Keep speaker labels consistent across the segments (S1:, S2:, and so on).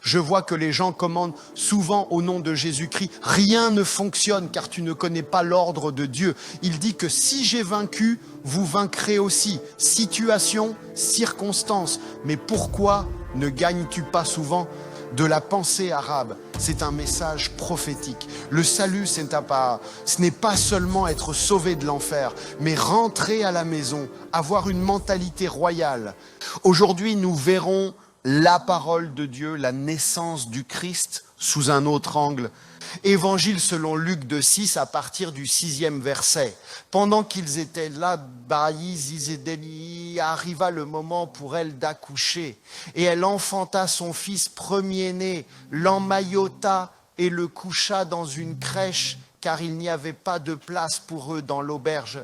S1: Je vois que les gens commandent souvent au nom de Jésus-Christ. Rien ne fonctionne car tu ne connais pas l'ordre de Dieu. Il dit que si j'ai vaincu, vous vaincrez aussi. Situation, circonstance. Mais pourquoi ne gagnes-tu pas souvent de la pensée arabe? C'est un message prophétique. Le salut, ce n'est pas seulement être sauvé de l'enfer, mais rentrer à la maison, avoir une mentalité royale. Aujourd'hui, nous verrons la parole de Dieu, la naissance du Christ sous un autre angle. Évangile selon Luc de 6 à partir du 6e verset. Pendant qu'ils étaient là, arriva le moment pour elle d'accoucher. Et elle enfanta son fils premier-né, l'emmaillota et le coucha dans une crèche, car il n'y avait pas de place pour eux dans l'auberge.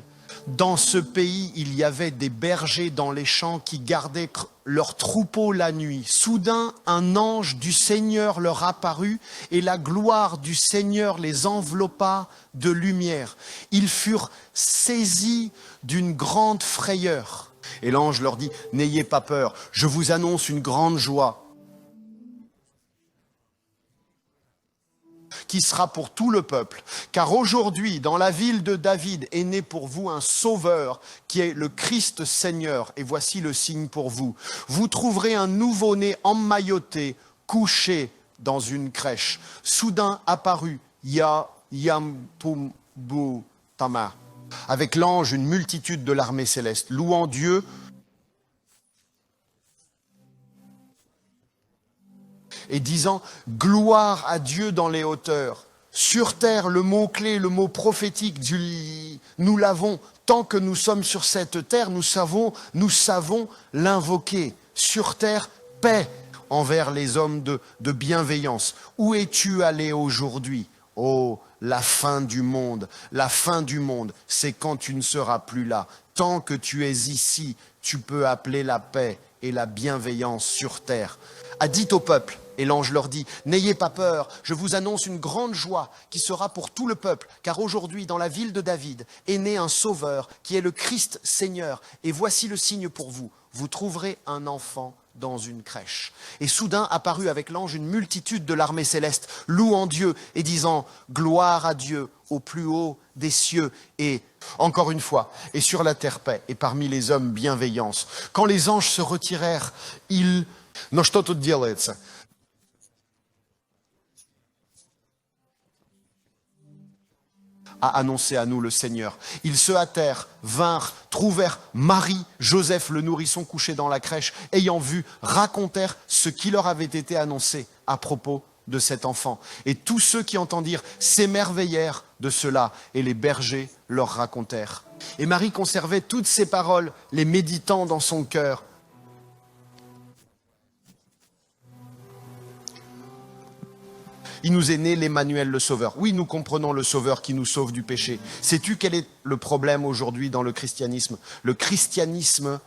S1: Dans ce pays, il y avait des bergers dans les champs qui gardaient leurs troupeaux la nuit. Soudain, un ange du Seigneur leur apparut et la gloire du Seigneur les enveloppa de lumière. Ils furent saisis d'une grande frayeur. Et l'ange leur dit, « N'ayez pas peur, je vous annonce une grande joie qui sera pour tout le peuple. Car aujourd'hui, dans la ville de David, est né pour vous un sauveur qui est le Christ Seigneur. Et voici le signe pour vous. Vous trouverez un nouveau-né emmailloté, couché dans une crèche. Soudain apparut Yampumbu Tama, avec l'ange une multitude de l'armée céleste, louant Dieu et disant « Gloire à Dieu dans les hauteurs ». Sur terre, le mot-clé, le mot prophétique, nous l'avons. Tant que nous sommes sur cette terre, nous savons l'invoquer. Sur terre, paix envers les hommes de bienveillance. Où es-tu allé aujourd'hui ? Oh, la fin du monde, c'est quand tu ne seras plus là. Tant que tu es ici, tu peux appeler la paix et la bienveillance sur terre. A dit au peuple, et l'ange leur dit, « N'ayez pas peur, je vous annonce une grande joie qui sera pour tout le peuple, car aujourd'hui, dans la ville de David, est né un sauveur qui est le Christ Seigneur. Et voici le signe pour vous, vous trouverez un enfant dans une crèche. » Et soudain apparut avec l'ange une multitude de l'armée céleste, louant Dieu et disant « Gloire à Dieu au plus haut des cieux et, encore une fois, et sur la terre paix, et parmi les hommes bienveillance. » Quand les anges se retirèrent, ils... Но что тут делается? A annoncé à nous le Seigneur. Ils se hâtèrent, vinrent, trouvèrent Marie, Joseph, le nourrisson couché dans la crèche, ayant vu, racontèrent ce qui leur avait été annoncé à propos de cet enfant. Et tous ceux qui entendirent s'émerveillèrent de cela, et les bergers leur racontèrent. Et Marie conservait toutes ces paroles, les méditant dans son cœur. Il nous est né l'Emmanuel, le Sauveur. Oui, nous comprenons le Sauveur qui nous sauve du péché. Sais-tu quel est le problème aujourd'hui dans le christianisme? Le christianisme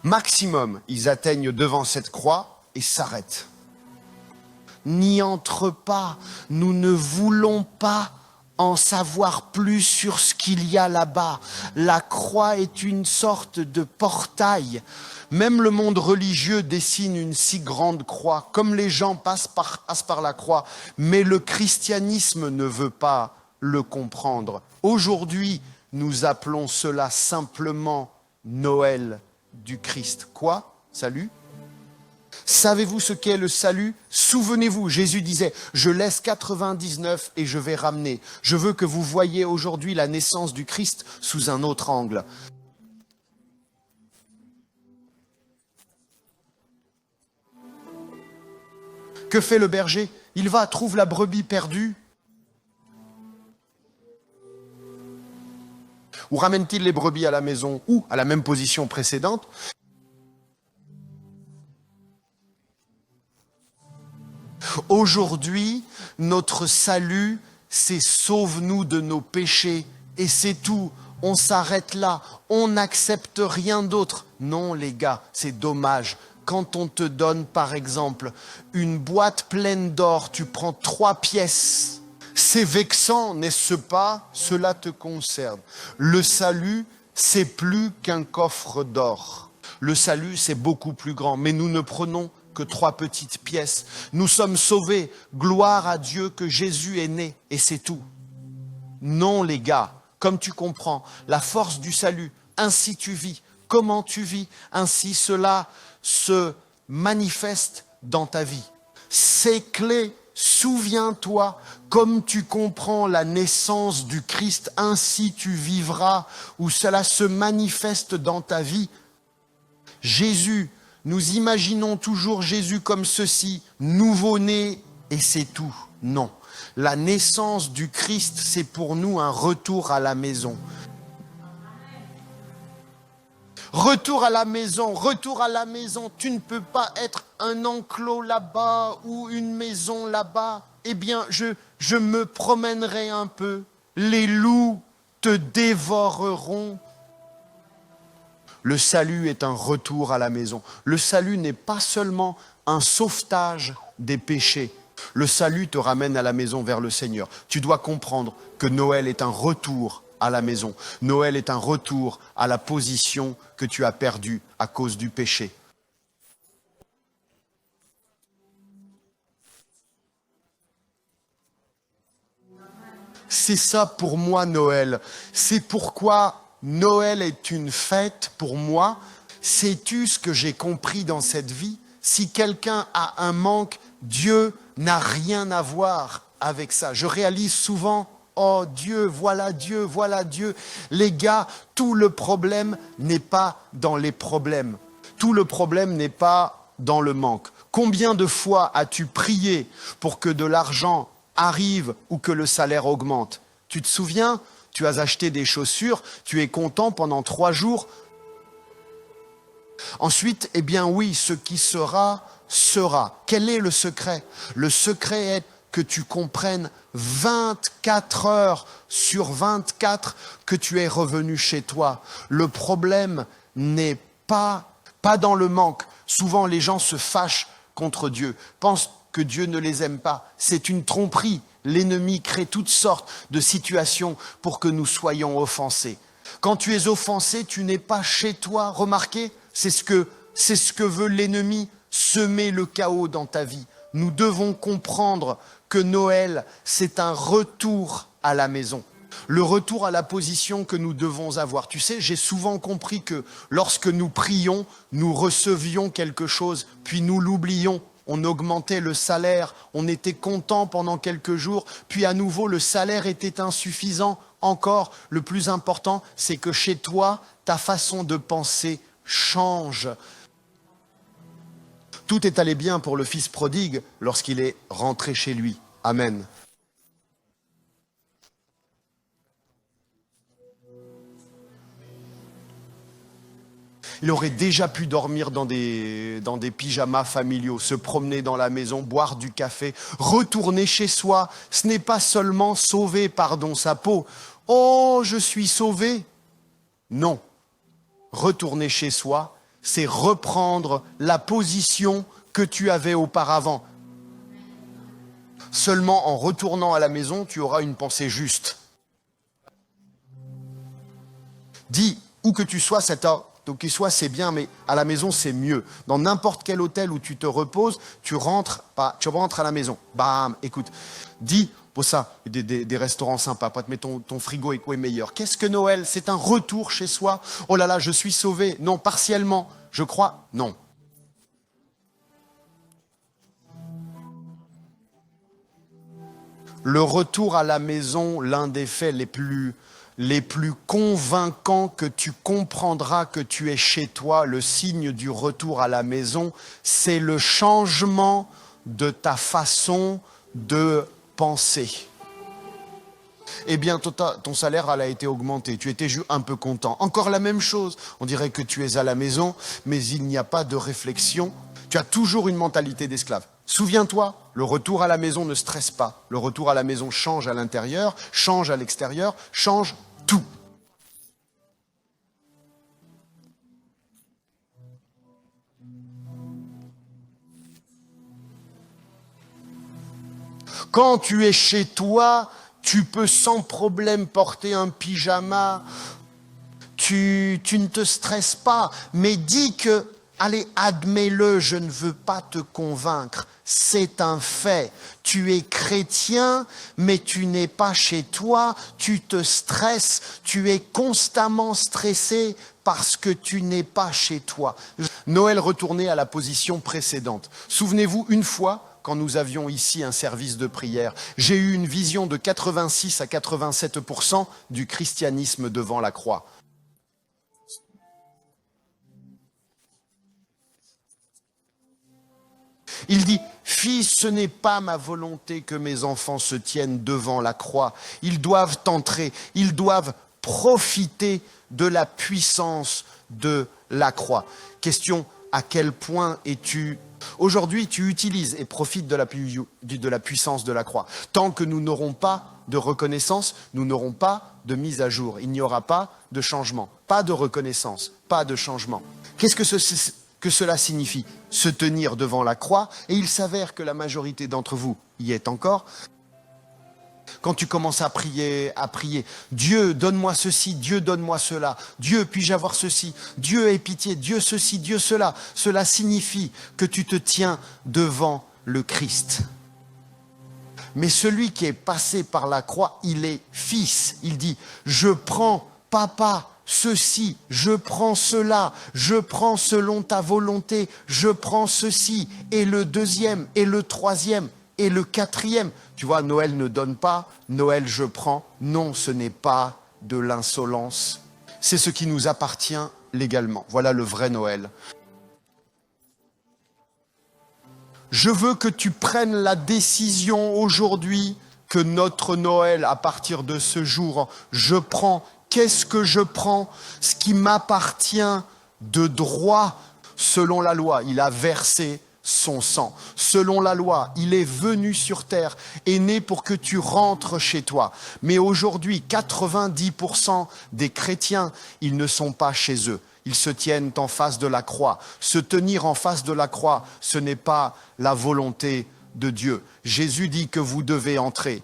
S1: maximum, ils atteignent devant cette croix et s'arrêtent. N'y entre pas, nous ne voulons pas en savoir plus sur ce qu'il y a là-bas. La croix est une sorte de portail. Même le monde religieux dessine une si grande croix, comme les gens passent par la croix. Mais le christianisme ne veut pas le comprendre. Aujourd'hui, nous appelons cela simplement Noël du Christ. Quoi? Salut? Savez-vous ce qu'est le salut? Souvenez-vous, Jésus disait, je laisse 99 et je vais ramener. Je veux que vous voyiez aujourd'hui la naissance du Christ sous un autre angle. Que fait le berger? Il va, trouve la brebis perdue. Ou ramène-t-il les brebis à la maison ou à la même position précédente? Aujourd'hui, notre salut, c'est sauve-nous de nos péchés et c'est tout. On s'arrête là, on n'accepte rien d'autre. Non les gars, c'est dommage. Quand on te donne par exemple une boîte pleine d'or, tu prends 3 pièces. C'est vexant, n'est-ce pas? Cela te concerne. Le salut, c'est plus qu'un coffre d'or. Le salut, c'est beaucoup plus grand. Mais nous ne prenons que 3 petites pièces. Nous sommes sauvés. Gloire à Dieu que Jésus est né. Et c'est tout. Non, les gars, comme tu comprends, la force du salut, ainsi tu vis. Comment tu vis, ainsi cela se manifeste dans ta vie. Ces clés, souviens-toi, comme tu comprends la naissance du Christ, ainsi tu vivras, où cela se manifeste dans ta vie. Jésus, nous imaginons toujours Jésus comme ceci, nouveau-né, et c'est tout. Non. La naissance du Christ, c'est pour nous un retour à la maison. Retour à la maison, retour à la maison. Tu ne peux pas être un enclos là-bas ou une maison là-bas. Eh bien, je me promènerai un peu. Les loups te dévoreront. Le salut est un retour à la maison. Le salut n'est pas seulement un sauvetage des péchés. Le salut te ramène à la maison vers le Seigneur. Tu dois comprendre que Noël est un retour à la maison. Noël est un retour à la position que tu as perdue à cause du péché. C'est ça pour moi Noël. C'est pourquoi Noël est une fête pour moi. Sais-tu ce que j'ai compris dans cette vie? Si quelqu'un a un manque, Dieu n'a rien à voir avec ça. Je réalise souvent, oh Dieu, voilà Dieu, voilà Dieu. Les gars, tout le problème n'est pas dans les problèmes. Tout le problème n'est pas dans le manque. Combien de fois as-tu prié pour que de l'argent arrive ou que le salaire augmente? Tu te souviens? Tu as acheté des chaussures, tu es content pendant 3 jours. Ensuite, eh bien oui, ce qui sera, sera. Quel est le secret? Le secret est que tu comprennes 24 heures sur 24 que tu es revenu chez toi. Le problème n'est pas dans le manque. Souvent, les gens se fâchent contre Dieu, pensent que Dieu ne les aime pas. C'est une tromperie. L'ennemi crée toutes sortes de situations pour que nous soyons offensés. Quand tu es offensé, tu n'es pas chez toi. Remarquez, c'est ce que veut l'ennemi, semer le chaos dans ta vie. Nous devons comprendre que Noël, c'est un retour à la maison. Le retour à la position que nous devons avoir. Tu sais, j'ai souvent compris que lorsque nous prions, nous recevions quelque chose, puis nous l'oublions. On augmentait le salaire, on était content pendant quelques jours, puis à nouveau le salaire était insuffisant. Encore, le plus important, c'est que chez toi, ta façon de penser change. Tout est allé bien pour le fils prodigue lorsqu'il est rentré chez lui. Amen. Il aurait déjà pu dormir dans des pyjamas familiaux, se promener dans la maison, boire du café, retourner chez soi. Ce n'est pas seulement sauver, pardon, sa peau. Oh, je suis sauvé. Non. Retourner chez soi, c'est reprendre la position que tu avais auparavant. Seulement en retournant à la maison, tu auras une pensée juste. Dis, où que tu sois, donc qu'il soit, c'est bien, mais à la maison, c'est mieux. Dans n'importe quel hôtel où tu te reposes, tu rentres à la maison. Bam, écoute, dis, pour ça, des restaurants sympas, pas te mettre ton frigo est meilleur. Qu'est-ce que Noël? C'est un retour chez soi. Oh là là, je suis sauvé. Non, partiellement, je crois, non. Le retour à la maison, l'un des faits les plus convaincants que tu comprendras que tu es chez toi, le signe du retour à la maison, c'est le changement de ta façon de penser. Eh bien, ton salaire a été augmenté, tu étais un peu content. Encore la même chose, on dirait que tu es à la maison, mais il n'y a pas de réflexion. Tu as toujours une mentalité d'esclave. Souviens-toi, le retour à la maison ne stresse pas. Le retour à la maison change à l'intérieur, change à l'extérieur, change tout. Quand tu es chez toi, tu peux sans problème porter un pyjama, tu ne te stresses pas, mais dis que, allez, admets-le, je ne veux pas te convaincre, c'est un fait. Tu es chrétien, mais tu n'es pas chez toi, tu te stresses, tu es constamment stressé parce que tu n'es pas chez toi. Noël retournait à la position précédente. Souvenez-vous, une fois, quand nous avions ici un service de prière, j'ai eu une vision de 86 à 87% du christianisme devant la croix. Il dit, fils, ce n'est pas ma volonté que mes enfants se tiennent devant la croix. Ils doivent entrer, ils doivent profiter de la puissance de la croix. Question, à quel point es-tu... Aujourd'hui, tu utilises et profites de la puissance de la croix. Tant que nous n'aurons pas de reconnaissance, nous n'aurons pas de mise à jour. Il n'y aura pas de changement, pas de reconnaissance, pas de changement. Qu'est-ce que cela signifie? Se tenir devant la croix, et il s'avère que la majorité d'entre vous y est encore. Quand tu commences à prier, Dieu, donne-moi ceci, Dieu, donne-moi cela, Dieu, puis-je avoir ceci, Dieu, aie pitié, Dieu, ceci, Dieu, cela. Cela signifie que tu te tiens devant le Christ. Mais celui qui est passé par la croix, il est fils. Il dit, je prends, papa, ceci, je prends cela, je prends selon ta volonté, je prends ceci, et le deuxième, et le troisième, et le quatrième. Tu vois, Noël ne donne pas, Noël je prends. Non, ce n'est pas de l'insolence. C'est ce qui nous appartient légalement. Voilà le vrai Noël. Je veux que tu prennes la décision aujourd'hui que notre Noël, à partir de ce jour, je prends. Qu'est-ce que je prends? Ce qui m'appartient de droit selon la loi. Il a versé son sang. Selon la loi, il est venu sur terre, est né pour que tu rentres chez toi. Mais aujourd'hui, 90% des chrétiens, ils ne sont pas chez eux. Ils se tiennent en face de la croix. Se tenir en face de la croix, ce n'est pas la volonté de Dieu. Jésus dit que vous devez entrer.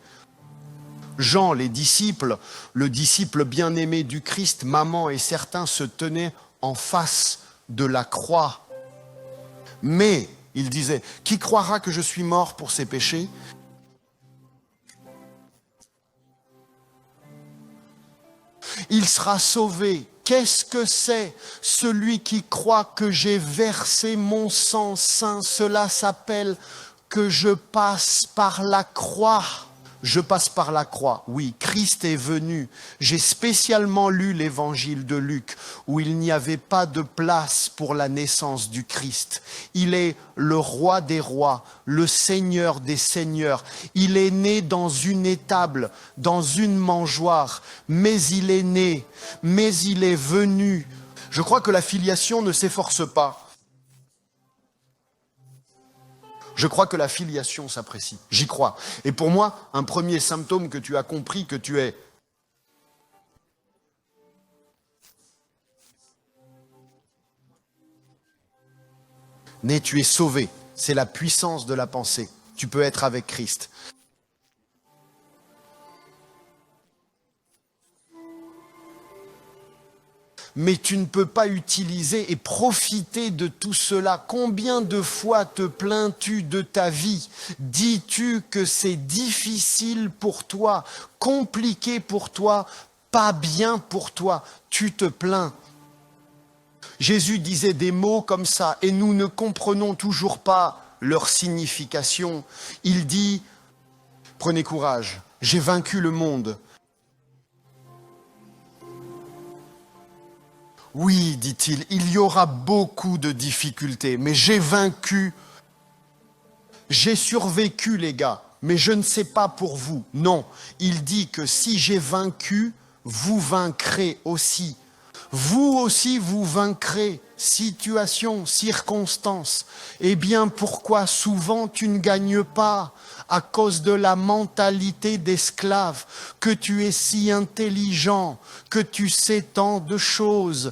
S1: Jean, les disciples, le disciple bien-aimé du Christ, maman et certains se tenaient en face de la croix. Mais, il disait, qui croira que je suis mort pour ses péchés? Il sera sauvé. Qu'est-ce que c'est? Celui qui croit que j'ai versé mon sang saint, cela s'appelle que je passe par la croix. Je passe par la croix, oui, Christ est venu. J'ai spécialement lu l'évangile de Luc, où il n'y avait pas de place pour la naissance du Christ. Il est le roi des rois, le seigneur des seigneurs. Il est né dans une étable, dans une mangeoire, mais il est né, mais il est venu. Je crois que la filiation ne s'efforce pas. Je crois que la filiation s'apprécie. J'y crois. Et pour moi, un premier symptôme que tu as compris que tu es né, tu es sauvé. C'est la puissance de la pensée. Tu peux être avec Christ. Mais tu ne peux pas utiliser et profiter de tout cela. Combien de fois te plains-tu de ta vie? Dis-tu que c'est difficile pour toi, compliqué pour toi, pas bien pour toi? Tu te plains. Jésus disait des mots comme ça et nous ne comprenons toujours pas leur signification. Il dit, prenez courage, j'ai vaincu le monde. Oui, dit-il, il y aura beaucoup de difficultés, mais j'ai vaincu, j'ai survécu les gars, mais je ne sais pas pour vous. Non, il dit que si j'ai vaincu, vous vaincrez aussi. Vous aussi, vous vaincrez. Situation, circonstance. Eh bien, pourquoi souvent tu ne gagnes pas? À cause de la mentalité d'esclave, que tu es si intelligent, que tu sais tant de choses.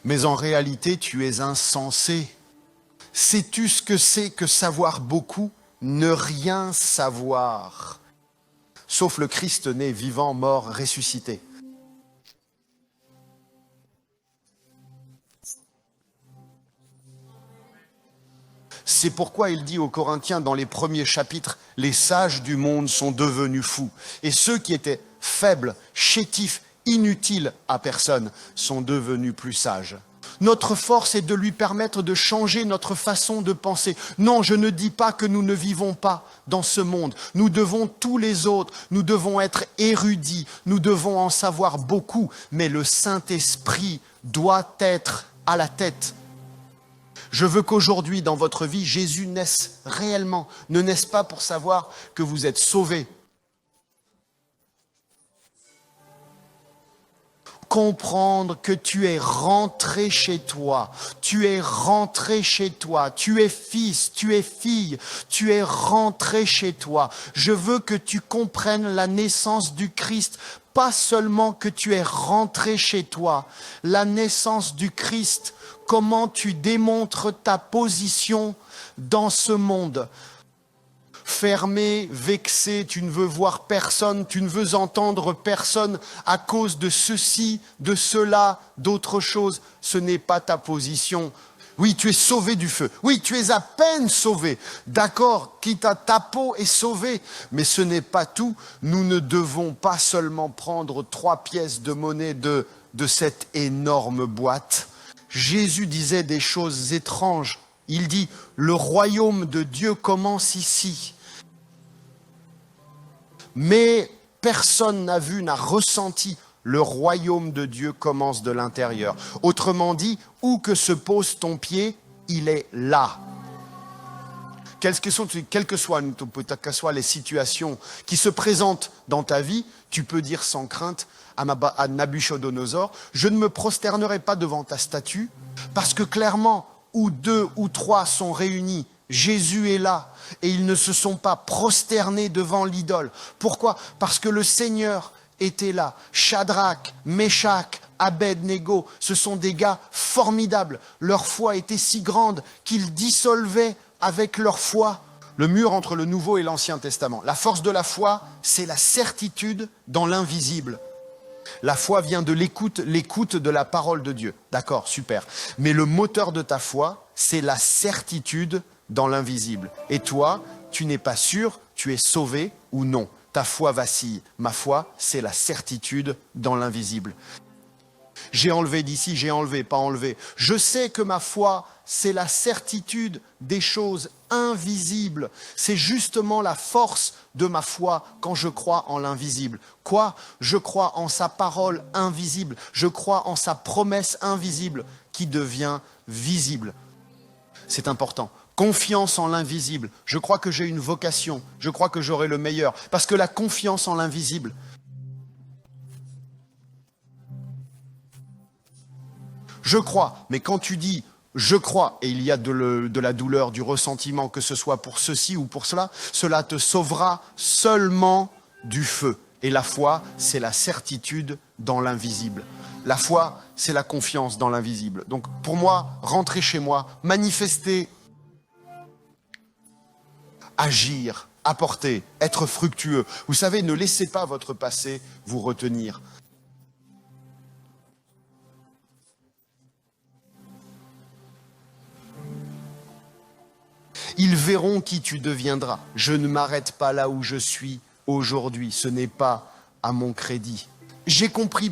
S1: Mais en réalité, tu es insensé. Sais-tu ce que c'est que savoir beaucoup ne rien savoir, sauf le Christ né, vivant, mort, ressuscité. C'est pourquoi il dit aux Corinthiens dans les premiers chapitres, les sages du monde sont devenus fous. Et ceux qui étaient faibles, chétifs, inutiles à personne, sont devenus plus sages. Notre force est de lui permettre de changer notre façon de penser. Non, je ne dis pas que nous ne vivons pas dans ce monde. Nous devons tous les autres, nous devons être érudits, nous devons en savoir beaucoup, mais le Saint-Esprit doit être à la tête. Je veux qu'aujourd'hui, dans votre vie, Jésus naisse réellement. Ne naisse pas pour savoir que vous êtes sauvés. Comprendre que tu es rentré chez toi. Tu es rentré chez toi. Tu es fils, tu es fille. Tu es rentré chez toi. Je veux que tu comprennes la naissance du Christ. Pas seulement que tu es rentré chez toi. La naissance du Christ. Comment tu démontres ta position dans ce monde. Fermé, vexé, tu ne veux voir personne, tu ne veux entendre personne à cause de ceci, de cela, d'autre chose. Ce n'est pas ta position. Oui, tu es sauvé du feu. Oui, tu es à peine sauvé. D'accord, quitte à ta peau est sauvée. Mais ce n'est pas tout. Nous ne devons pas seulement prendre 3 pièces de monnaie de cette énorme boîte. Jésus disait des choses étranges. Il dit, le royaume de Dieu commence ici. Mais personne n'a vu, n'a ressenti. Le royaume de Dieu commence de l'intérieur. Autrement dit, où que se pose ton pied, il est là. Quelles que soient les situations qui se présentent dans ta vie, tu peux dire sans crainte à Nabuchodonosor, je ne me prosternerai pas devant ta statue, parce que clairement, où 2 ou 3 sont réunis, Jésus est là, et ils ne se sont pas prosternés devant l'idole. Pourquoi? Parce que le Seigneur était là. Shadrach, Meshach, Abed-Nego, ce sont des gars formidables. Leur foi était si grande qu'ils dissolvaient avec leur foi le mur entre le Nouveau et l'Ancien Testament. La force de la foi, c'est la certitude dans l'invisible. La foi vient de l'écoute de la parole de Dieu. D'accord, super. Mais le moteur de ta foi, c'est la certitude dans l'invisible. Et toi, tu n'es pas sûr, tu es sauvé ou non. Ta foi vacille. Ma foi, c'est la certitude dans l'invisible. J'ai enlevé d'ici, j'ai enlevé, pas enlevé. Je sais que ma foi, c'est la certitude des choses invisibles. C'est justement la force de ma foi quand je crois en l'invisible. Quoi? Je crois en sa parole invisible. Je crois en sa promesse invisible qui devient visible. C'est important. Confiance en l'invisible. Je crois que j'ai une vocation. Je crois que j'aurai le meilleur. Parce que la confiance en l'invisible, je crois, mais quand tu dis je crois, et il y a de la douleur, du ressentiment, que ce soit pour ceci ou pour cela, cela te sauvera seulement du feu. Et la foi, c'est la certitude dans l'invisible. La foi, c'est la confiance dans l'invisible. Donc pour moi, rentrer chez moi, manifester, agir, apporter, être fructueux. Vous savez, ne laissez pas votre passé vous retenir. Ils verront qui tu deviendras. Je ne m'arrête pas là où je suis aujourd'hui. Ce n'est pas à mon crédit. J'ai compris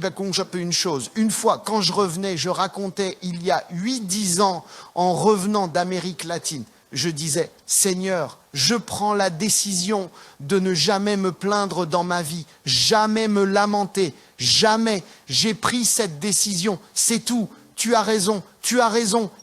S1: une chose. Une fois, quand je revenais, je racontais il y a 8-10 ans, en revenant d'Amérique latine, je disais, Seigneur, je prends la décision de ne jamais me plaindre dans ma vie, jamais me lamenter, jamais. J'ai pris cette décision, c'est tout. Tu as raison,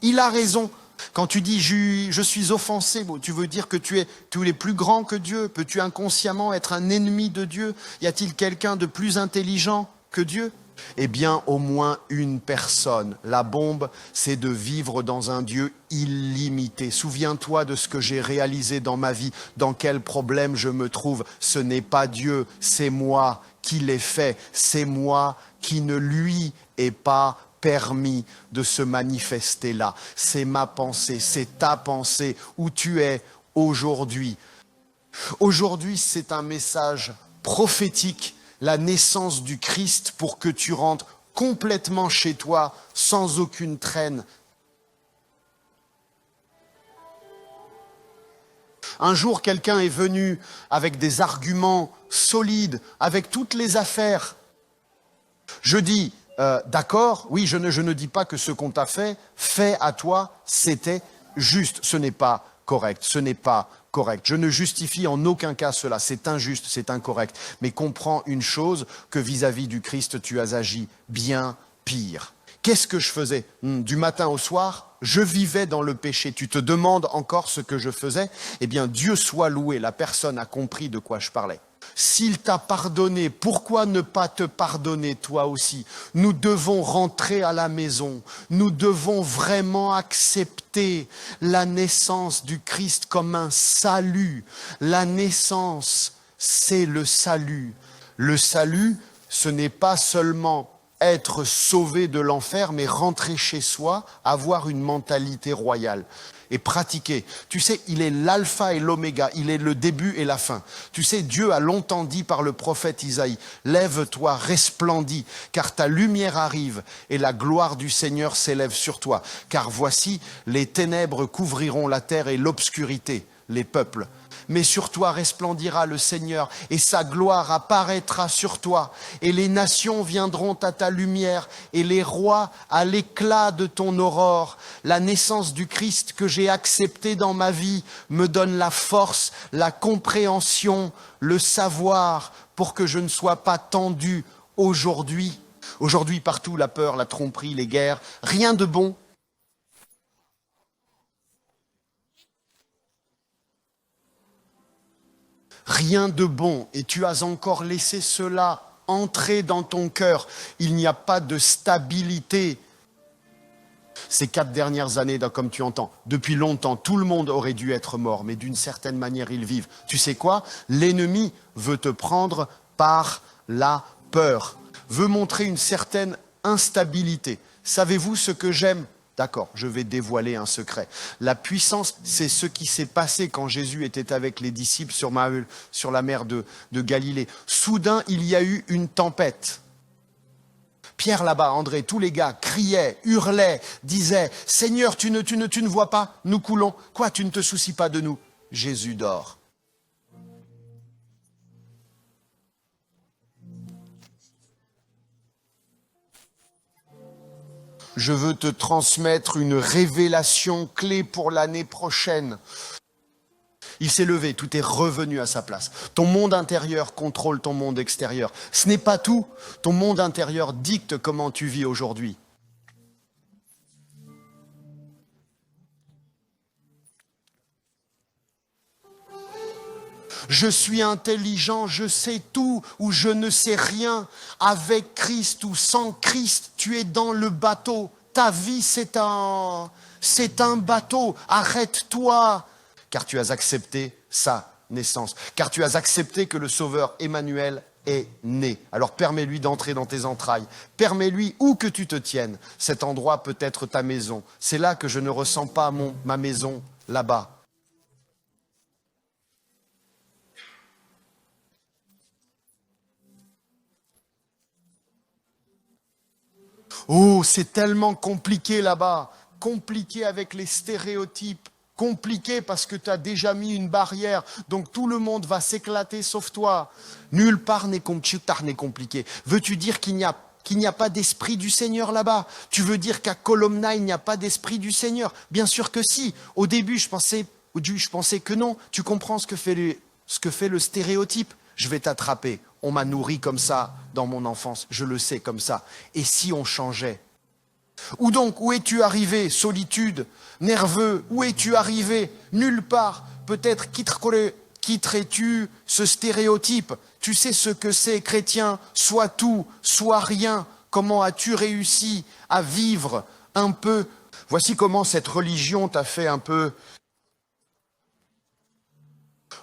S1: il a raison. Quand tu dis je suis offensé, tu veux dire que tu es plus grand que Dieu? Peux-tu inconsciemment être un ennemi de Dieu? Y a-t-il quelqu'un de plus intelligent que Dieu? Eh bien, au moins une personne. La bombe, c'est de vivre dans un Dieu illimité. Souviens-toi de ce que j'ai réalisé dans ma vie, dans quel problème je me trouve. Ce n'est pas Dieu, c'est moi qui l'ai fait. C'est moi qui ne lui ai pas permis de se manifester là. C'est ma pensée, c'est ta pensée, où tu es aujourd'hui. Aujourd'hui, c'est un message prophétique, la naissance du Christ pour que tu rentres complètement chez toi, sans aucune traîne. Un jour, quelqu'un est venu avec des arguments solides, avec toutes les affaires. Je dis, d'accord, oui, je ne dis pas que ce qu'on t'a fait à toi, c'était juste. Ce n'est pas correct, ce n'est pas correct. Je ne justifie en aucun cas cela, c'est injuste, c'est incorrect. Mais comprends une chose, que vis-à-vis du Christ, tu as agi bien pire. Qu'est-ce que je faisais? Du matin au soir, je vivais dans le péché. Tu te demandes encore ce que je faisais? Eh bien, Dieu soit loué, la personne a compris de quoi je parlais. S'il t'a pardonné, pourquoi ne pas te pardonner toi aussi? Nous devons rentrer à la maison. Nous devons vraiment accepter la naissance du Christ comme un salut. La naissance, c'est le salut. Le salut, ce n'est pas seulement être sauvé de l'enfer, mais rentrer chez soi, avoir une mentalité royale et pratiquer. Tu sais, il est l'alpha et l'oméga, il est le début et la fin. Tu sais, Dieu a longtemps dit par le prophète Isaïe, lève-toi, resplendis, car ta lumière arrive et la gloire du Seigneur s'élève sur toi. Car voici, les ténèbres couvriront la terre et l'obscurité, les peuples. Mais sur toi resplendira le Seigneur et sa gloire apparaîtra sur toi. Et les nations viendront à ta lumière et les rois à l'éclat de ton aurore. La naissance du Christ que j'ai accepté dans ma vie me donne la force, la compréhension, le savoir pour que je ne sois pas tendu aujourd'hui. Aujourd'hui, partout, la peur, la tromperie, les guerres, rien de bon. Rien de bon, et tu as encore laissé cela entrer dans ton cœur. Il n'y a pas de stabilité. Ces 4 dernières années, comme tu entends, depuis longtemps, tout le monde aurait dû être mort, mais d'une certaine manière, ils vivent. Tu sais quoi? L'ennemi veut te prendre par la peur, veut montrer une certaine instabilité. Savez-vous ce que j'aime? D'accord, je vais dévoiler un secret. La puissance, c'est ce qui s'est passé quand Jésus était avec les disciples sur la mer de Galilée. Soudain, il y a eu une tempête. Pierre là-bas, André, tous les gars criaient, hurlaient, disaient « Seigneur, tu ne vois pas, nous coulons. Quoi, tu ne te soucies pas de nous ?» Jésus dort. Je veux te transmettre une révélation clé pour l'année prochaine. Il s'est levé, tout est revenu à sa place. Ton monde intérieur contrôle ton monde extérieur. Ce n'est pas tout. Ton monde intérieur dicte comment tu vis aujourd'hui. Je suis intelligent, je sais tout ou je ne sais rien. Avec Christ ou sans Christ, tu es dans le bateau. Ta vie, c'est un bateau. Arrête-toi, car tu as accepté sa naissance. Car tu as accepté que le Sauveur Emmanuel est né. Alors permets-lui d'entrer dans tes entrailles. Permets-lui où que tu te tiennes. Cet endroit peut être ta maison. C'est là que je ne ressens pas ma maison, là-bas. Oh, c'est tellement compliqué là-bas, compliqué avec les stéréotypes, compliqué parce que tu as déjà mis une barrière, donc tout le monde va s'éclater sauf toi. Nulle part n'est compliqué. Veux-tu dire qu'il n'y a pas d'esprit du Seigneur là-bas? Tu veux dire qu'à Colomna, il n'y a pas d'esprit du Seigneur? Bien sûr que si. Au début, je pensais que non. Tu comprends ce que fait le stéréotype? Je vais t'attraper. On m'a nourri comme ça dans mon enfance, je le sais comme ça. Et si on changeait? Ou donc, où es-tu arrivé? Solitude, nerveux, où es-tu arrivé? Nulle part. Peut-être quitterais-tu ce stéréotype? Tu sais ce que c'est, chrétien, soit tout, soit rien. Comment as-tu réussi à vivre un peu? Voici comment cette religion t'a fait un peu.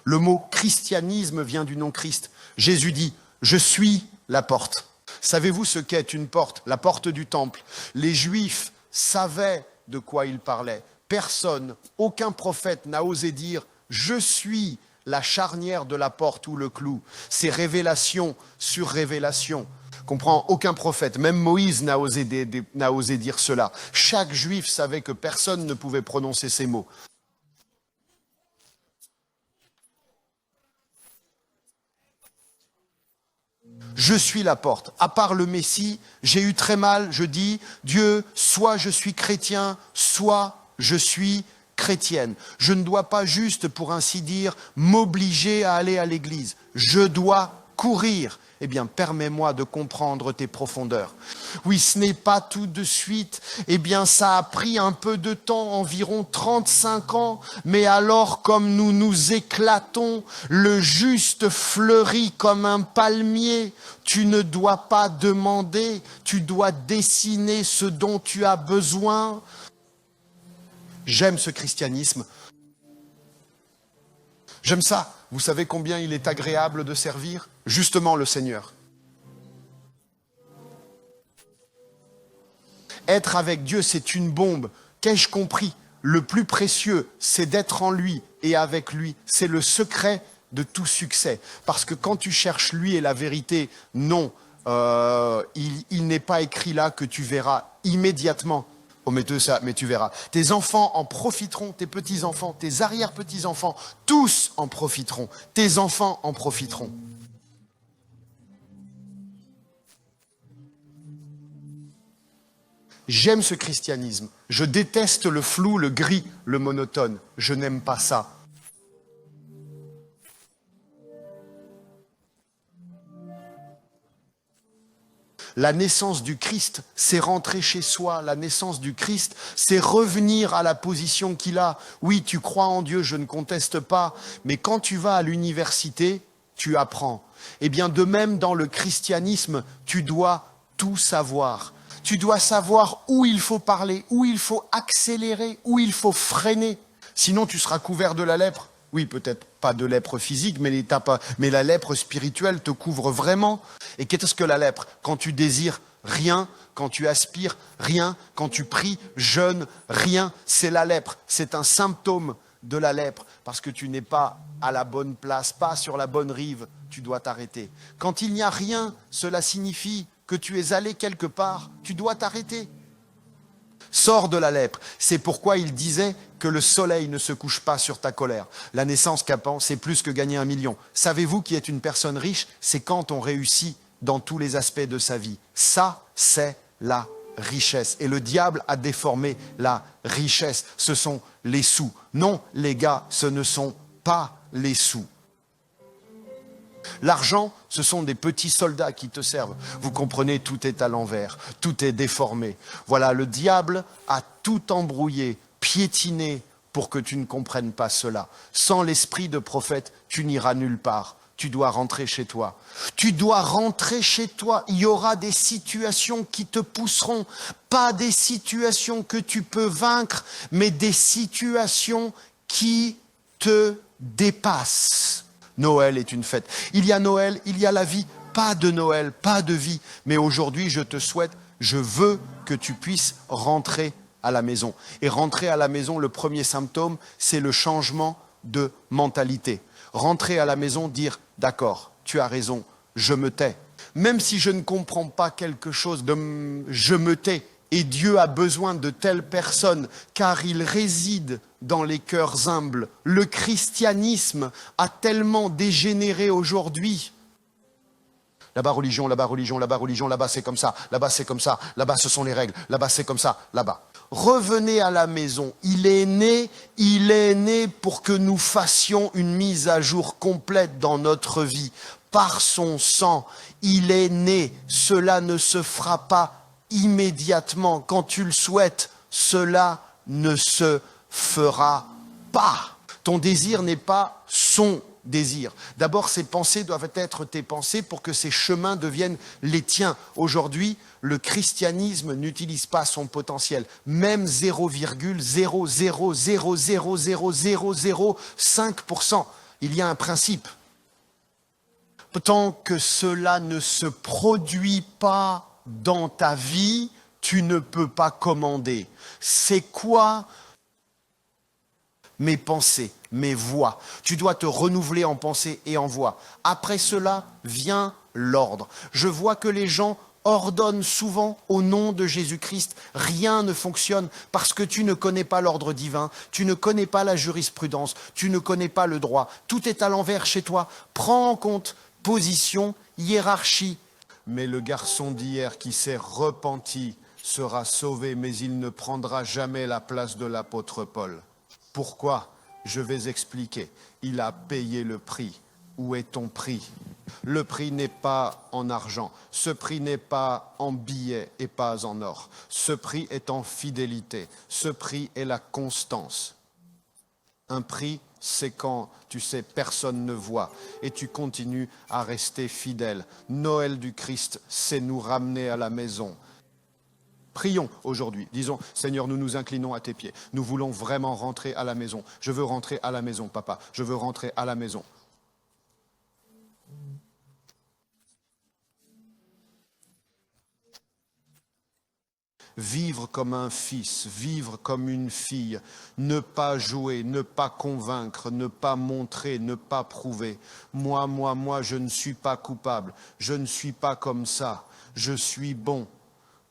S1: Le mot christianisme vient du nom Christ. Jésus dit, je suis la porte. Savez-vous ce qu'est une porte? La porte du temple. Les Juifs savaient de quoi ils parlaient. Personne, aucun prophète n'a osé dire, je suis la charnière de la porte ou le clou. C'est révélation sur révélation. Comprends, aucun prophète, même Moïse n'a osé dire cela. Chaque juif savait que personne ne pouvait prononcer ces mots. Je suis la porte. À part le Messie, j'ai eu très mal, je dis, Dieu, soit je suis chrétien, soit je suis chrétienne. Je ne dois pas juste, pour ainsi dire, m'obliger à aller à l'église. Je dois courir. Eh bien, permets-moi de comprendre tes profondeurs. Oui, ce n'est pas tout de suite. Eh bien, ça a pris un peu de temps, environ 35 ans. Mais alors, comme nous nous éclatons, le juste fleurit comme un palmier. Tu ne dois pas demander, tu dois dessiner ce dont tu as besoin. J'aime ce christianisme. J'aime ça. Vous savez combien il est agréable de servir? Justement le Seigneur. Être avec Dieu, c'est une bombe. Qu'ai-je compris? Le plus précieux, c'est d'être en lui et avec lui. C'est le secret de tout succès. Parce que quand tu cherches lui et la vérité, non, il n'est pas écrit là que tu verras immédiatement. Oh, mais tu verras. Tes enfants en profiteront, tes petits-enfants, tes arrière-petits-enfants, tous en profiteront. Tes enfants en profiteront. J'aime ce christianisme. Je déteste le flou, le gris, le monotone. Je n'aime pas ça. La naissance du Christ, c'est rentrer chez soi. La naissance du Christ, c'est revenir à la position qu'il a. Oui, tu crois en Dieu, je ne conteste pas. Mais quand tu vas à l'université, tu apprends. Eh bien, de même, dans le christianisme, tu dois tout savoir. Tu dois savoir où il faut parler, où il faut accélérer, où il faut freiner. Sinon, tu seras couvert de la lèpre. Oui, peut-être pas de lèpre physique, mais la lèpre spirituelle te couvre vraiment. Et qu'est-ce que la lèpre? Quand tu désires rien, quand tu aspires rien, quand tu pries, jeûnes, rien, c'est la lèpre. C'est un symptôme de la lèpre, parce que tu n'es pas à la bonne place, pas sur la bonne rive, tu dois t'arrêter. Quand il n'y a rien, cela signifie que tu es allé quelque part, tu dois t'arrêter. Sors de la lèpre. C'est pourquoi il disait que le soleil ne se couche pas sur ta colère. La naissance qu'apprend, c'est plus que gagner 1 million. Savez-vous qui est une personne riche? C'est quand on réussit dans tous les aspects de sa vie. Ça, c'est la richesse. Et le diable a déformé la richesse. Ce sont les sous. Non, les gars, ce ne sont pas les sous. L'argent, ce sont des petits soldats qui te servent. Vous comprenez, tout est à l'envers, tout est déformé. Voilà, le diable a tout embrouillé, piétiné pour que tu ne comprennes pas cela. Sans l'esprit de prophète, tu n'iras nulle part. Tu dois rentrer chez toi. Tu dois rentrer chez toi. Il y aura des situations qui te pousseront. Pas des situations que tu peux vaincre, mais des situations qui te dépassent. Noël est une fête. Il y a Noël, il y a la vie. Pas de Noël, pas de vie. Mais aujourd'hui, je te souhaite, je veux que tu puisses rentrer à la maison. Et rentrer à la maison, le premier symptôme, c'est le changement de mentalité. Rentrer à la maison, dire, d'accord, tu as raison, je me tais. Même si je ne comprends pas quelque chose, je me tais. Et Dieu a besoin de telles personnes, car il réside dans les cœurs humbles. Le christianisme a tellement dégénéré aujourd'hui. Là-bas, religion, là-bas, religion, là-bas, religion, là-bas, c'est comme ça, là-bas, c'est comme ça, là-bas, ce sont les règles, là-bas, c'est comme ça, là-bas. Revenez à la maison. Il est né pour que nous fassions une mise à jour complète dans notre vie. Par son sang, il est né. Cela ne se fera pas immédiatement. Quand tu le souhaites, cela ne se fera pas. Ton désir n'est pas son désir. D'abord, ces pensées doivent être tes pensées pour que ces chemins deviennent les tiens. Aujourd'hui, le christianisme n'utilise pas son potentiel. Même 0,0000005%. Il y a un principe. Tant que cela ne se produit pas dans ta vie, tu ne peux pas commander. C'est quoi mes pensées, mes voix. Tu dois te renouveler en pensée et en voix. Après cela vient l'ordre. Je vois que les gens ordonnent souvent au nom de Jésus-Christ. Rien ne fonctionne parce que tu ne connais pas l'ordre divin, tu ne connais pas la jurisprudence, tu ne connais pas le droit. Tout est à l'envers chez toi. Prends en compte position, hiérarchie. Mais le garçon d'hier qui s'est repenti sera sauvé, mais il ne prendra jamais la place de l'apôtre Paul. Pourquoi? Je vais expliquer. Il a payé le prix. Où est ton prix? Le prix n'est pas en argent. Ce prix n'est pas en billets et pas en or. Ce prix est en fidélité. Ce prix est la constance. Un prix, c'est quand, tu sais, personne ne voit et tu continues à rester fidèle. Noël du Christ, c'est nous ramener à la maison. Prions aujourd'hui, disons, Seigneur, nous nous inclinons à tes pieds. Nous voulons vraiment rentrer à la maison. Je veux rentrer à la maison, papa. Je veux rentrer à la maison. Vivre comme un fils, vivre comme une fille, ne pas jouer, ne pas convaincre, ne pas montrer, ne pas prouver. Moi, je ne suis pas coupable, je ne suis pas comme ça, je suis bon.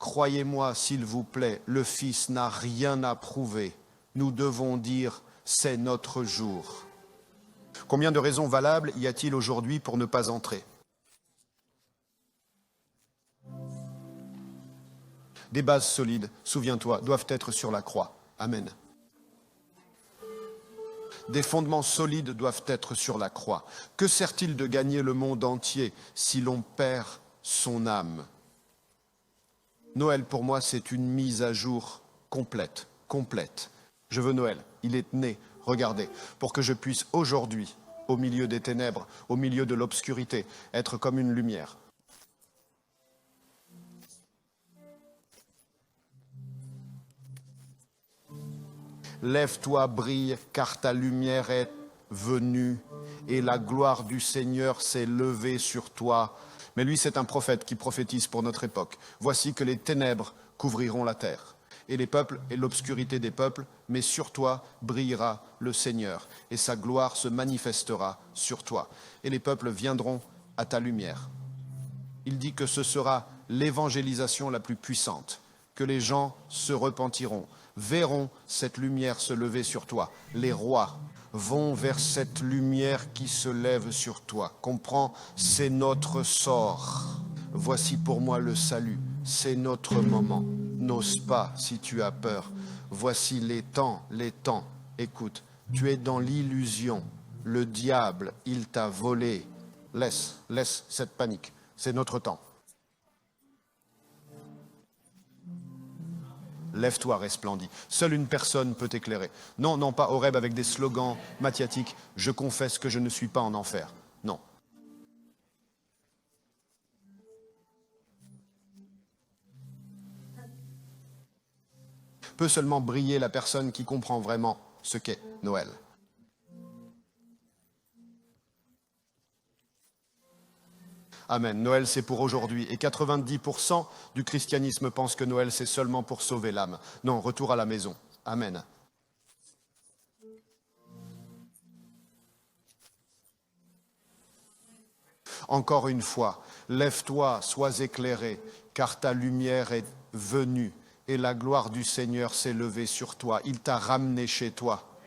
S1: Croyez-moi, s'il vous plaît, le Fils n'a rien à prouver. Nous devons dire, c'est notre jour. Combien de raisons valables y a-t-il aujourd'hui pour ne pas entrer ? Des bases solides, souviens-toi, doivent être sur la croix. Amen. Des fondements solides doivent être sur la croix. Que sert-il de gagner le monde entier si l'on perd son âme ? Noël, pour moi, c'est une mise à jour complète. Je veux Noël, il est né, regardez, pour que je puisse aujourd'hui, au milieu des ténèbres, au milieu de l'obscurité, être comme une lumière. Lève-toi, brille, car ta lumière est venue et la gloire du Seigneur s'est levée sur toi. Mais lui, c'est un prophète qui prophétise pour notre époque. Voici que les ténèbres couvriront la terre, et les peuples et l'obscurité des peuples, mais sur toi brillera le Seigneur, et sa gloire se manifestera sur toi, et les peuples viendront à ta lumière. Il dit que ce sera l'évangélisation la plus puissante, que les gens se repentiront, verront cette lumière se lever sur toi. Les rois vont vers cette lumière qui se lève sur toi. Comprends, c'est notre sort. Voici pour moi le salut, c'est notre moment. N'ose pas si tu as peur. Voici les temps. Écoute, tu es dans l'illusion. Le diable, il t'a volé. Laisse cette panique. C'est notre temps. Lève-toi, resplendis. Seule une personne peut t'éclairer. Non, pas Horeb avec des slogans mathématiques. Je confesse que je ne suis pas en enfer. Non. Peut seulement briller la personne qui comprend vraiment ce qu'est Noël. Amen. Noël, c'est pour aujourd'hui. Et 90% du christianisme pense que Noël, c'est seulement pour sauver l'âme. Non, retour à la maison. Amen. Encore une fois, lève-toi, sois éclairé, car ta lumière est venue et la gloire du Seigneur s'est levée sur toi. Il t'a ramené chez toi.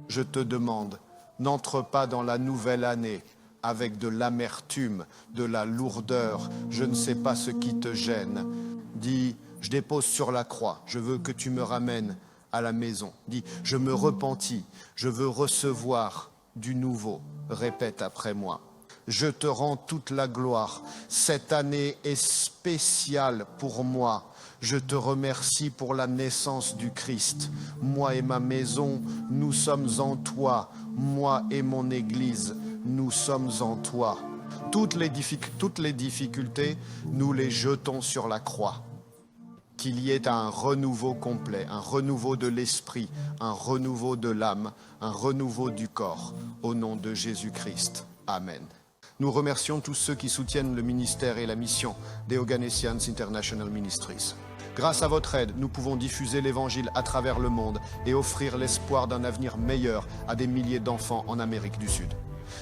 S1: Je te demande, n'entre pas dans la nouvelle année avec de l'amertume, de la lourdeur, je ne sais pas ce qui te gêne. Dis, je dépose sur la croix, je veux que tu me ramènes à la maison. Dis, je me repentis, je veux recevoir du nouveau. Répète après moi. Je te rends toute la gloire. Cette année est spéciale pour moi. Je te remercie pour la naissance du Christ. Moi et ma maison, nous sommes en toi. Moi et mon Église, nous sommes en toi. Toutes les difficultés, nous les jetons sur la croix. Qu'il y ait un renouveau complet, un renouveau de l'esprit, un renouveau de l'âme, un renouveau du corps. Au nom de Jésus-Christ. Amen. Nous remercions tous ceux qui soutiennent le ministère et la mission des Oganessians International Ministries. Grâce à votre aide, nous pouvons diffuser l'Évangile à travers le monde et offrir l'espoir d'un avenir meilleur à des milliers d'enfants en Amérique du Sud.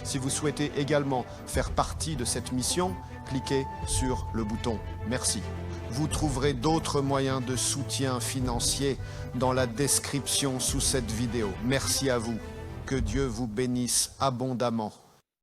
S1: Si vous souhaitez également faire partie de cette mission, cliquez sur le bouton « Merci ». Vous trouverez d'autres moyens de soutien financier dans la description sous cette vidéo. Merci à vous. Que Dieu vous bénisse abondamment.